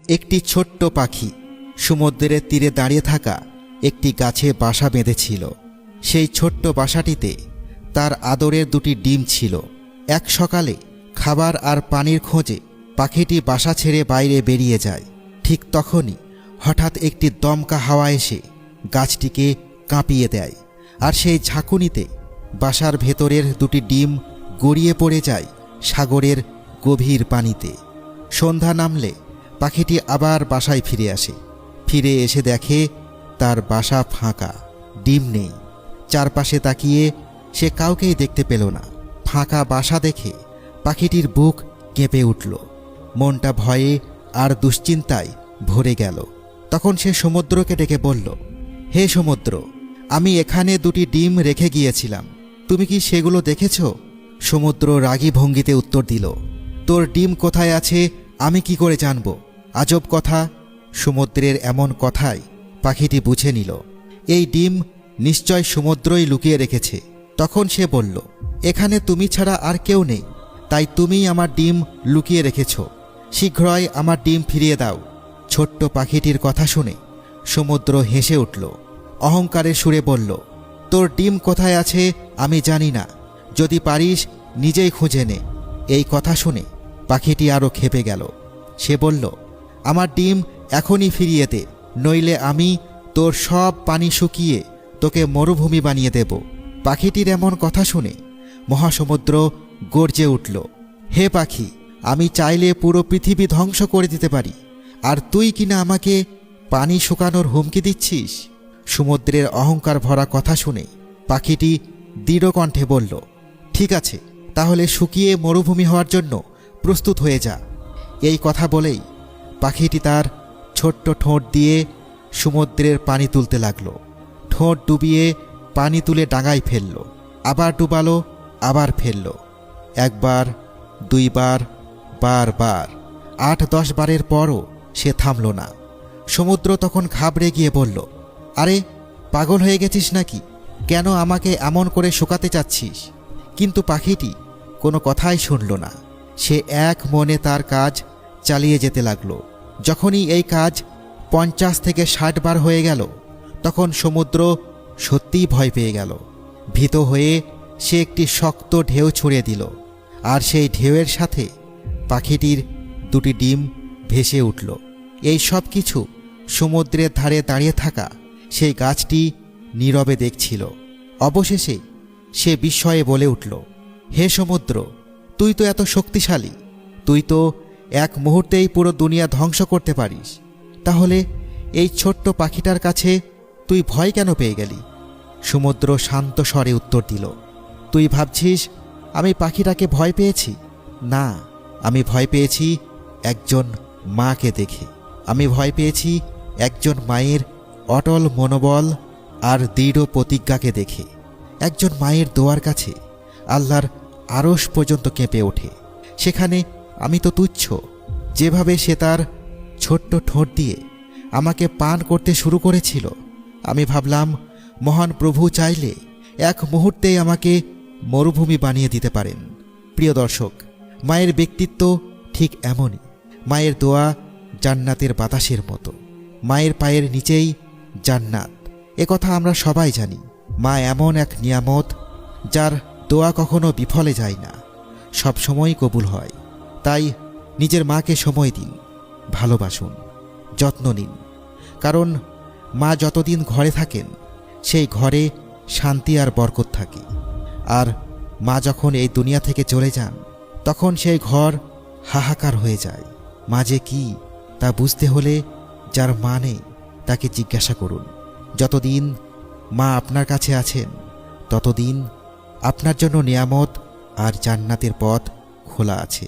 একটি ছোট্ট পাখি সমুদ্রের তীরে দাঁড়িয়ে থাকা একটি গাছে বাসা বেঁধেছিল। সেই ছোট্ট বাসাটিতে তার আদরের দুটি ডিম ছিল। এক সকালে খাবার আর পানির খোঁজে পাখিটি বাসা ছেড়ে বাইরে বেরিয়ে যায়। ঠিক তখনই হঠাৎ একটি দমকা হাওয়া এসে গাছটিকে কাঁপিয়ে দেয়, আর সেই ঝাঁকুনিতে বাসার ভেতরের দুটি ডিম গড়িয়ে পড়ে যায় সাগরের গভীর পানিতে। সন্ধ্যা নামলে পাখিটি আবার বাসায় ফিরে আসে। ফিরে এসে দেখে তার বাসা ফাঁকা, ডিম নেই। চারপাশে তাকিয়ে সে কাউকেই দেখতে পেল না। ফাঁকা বাসা দেখে পাখিটির বুক কেঁপে উঠল। মনটা ভয়ে আর দুশ্চিন্তায় ভরে গেল। তখন সে সমুদ্রকে ডেকে বলল, হে সমুদ্র, আমি এখানে দুটি ডিম রেখে গিয়েছিলাম, তুমি কি সেগুলো দেখেছ? সমুদ্র রাগী ভঙ্গিতে উত্তর দিল, তোর ডিম কোথায় আছে আমি কি করে জানব? আজব কথা। সমুদ্রের এমন কথায় পাখিটি বুঝে নিল এই ডিম নিশ্চয় সমুদ্রই লুকিয়ে রেখেছে। তখন সে বলল, এখানে তুমি ছাড়া আর কেউ নেই, তাই তুমিই আমার ডিম লুকিয়ে রেখেছ। শীঘ্রই আমার ডিম ফিরিয়ে দাও। ছোট্ট পাখিটির কথা শুনে সমুদ্র হেসে উঠল। অহংকারের সুরে বলল, তোর ডিম কোথায় আছে আমি জানি না, যদি পারিস নিজেই খুঁজে নে। এই কথা শুনে পাখিটি আরও ক্ষেপে গেল। সে বলল, আমার ডিম এখনই ফিরিয়ে দে, নইলে আমি তোর সব পানি শুকিয়ে তোকে মরুভূমি বানিয়ে দেব। পাখিটির এমন কথা শুনে মহাসমুদ্র গর্জে উঠল, হে পাখি, আমি চাইলে পুরো পৃথিবী ধ্বংস করে দিতে পারি, আর তুই কিনা আমাকে পানি শুকানোর হুমকি দিচ্ছিস? সমুদ্রের অহংকার ভরা কথা শুনে পাখিটি দৃঢ় কণ্ঠে বলল, ঠিক আছে, তাহলে শুকিয়ে মরুভূমি হওয়ার জন্য প্রস্তুত হয়ে যা। এই কথা বলেই পাখিটি তার ছোট্ট ঠোঁট দিয়ে সমুদ্রের পানি তুলতে লাগল। ঠোঁট ডুবিয়ে পানি তুলে ডাঙায় ফেলল, আবার ডুবালো, আবার ফেলল। একবার, দুইবার, বারবার, 8-10 বারের পরও সে থামল না। সমুদ্র তখন ঘাবড়ে গিয়ে বলল, আরে পাগল হয়ে গেছিস নাকি? কেন আমাকে এমন করে শুকাতে চাচ্ছিস? কিন্তু পাখিটি কোনো কথাই শুনল না। সে এক মনে তার কাজ চালিয়ে যেতে লাগল। যখনই এই কাজ 50 থেকে 60 বার হয়ে গেল, তখন সমুদ্র সত্যিই ভয় পেয়ে গেল। ভীত হয়ে সে একটি শক্ত ঢেউ ছুঁড়ে দিল, আর সেই ঢেউয়ের সাথে পাখিটির দুটি ডিম ভেসে উঠল। এই সব কিছু সমুদ্রের ধারে দাঁড়িয়ে থাকা সেই গাছটি নীরবে দেখছিল। অবশেষে সে বিস্ময়ে বলে উঠল, হে সমুদ্র, তুই তো এত শক্তিশালী, তুই তো এক মুহূর্তেই পুরো দুনিয়া ধ্বংস করতে পারিস, তাহলে এই ছোট্ট পাখিটার কাছে তুই ভয় কেন পেয়ে গেলি? সমুদ্র শান্ত স্বরে উত্তর দিল, তুই ভাবছিস আমি পাখিটাকে ভয় পেয়েছি? না, আমি ভয় পেয়েছি একজন মাকে দেখে। আমি ভয় পেয়েছি একজন মায়ের অটল মনোবল আর দৃঢ় প্রতিজ্ঞাকে দেখে। একজন মায়ের দোয়ার কাছে আল্লাহর আরশ পর্যন্ত কেঁপে ওঠে। সেখানে আমি তো তুচ্ছ। যেভাবে সে তার ছোট্ট ঠোঁট দিয়ে আমাকে পান করতে শুরু করেছিল, আমি ভাবলাম মহান প্রভু চাইলে এক মুহূর্তেই আমাকে মরুভূমি বানিয়ে দিতে পারেন। প্রিয় দর্শক, মায়ের ব্যক্তিত্ব ঠিক এমনই। মায়ের দোয়া জান্নাতের বাতাসের মতো। মায়ের পায়ের নিচেই জান্নাত, একথা আমরা সবাই জানি। মা এমন এক নিয়ামত, যার দোয়া কখনো বিফলে যায় না, সব সময় কবুল হয়। তাই নিজের মাকে সময় দিন, ভালোবাসুন, যত্ন নিন। কারণ মা যতদিন ঘরে থাকেন, সেই ঘরে শান্তি আর বরকত থাকে। আর মা যখন এই দুনিয়া থেকে চলে যান, তখন সেই ঘর হাহাকার হয়ে যায়। মা যে কি তা বুঝতে হলে যার মা নেই তাকে জিজ্ঞাসা করুন। যতদিন মা আপনার কাছে আছেন, ততদিন আপনার জন্য নিয়ামত আর জান্নাতের পথ খোলা আছে।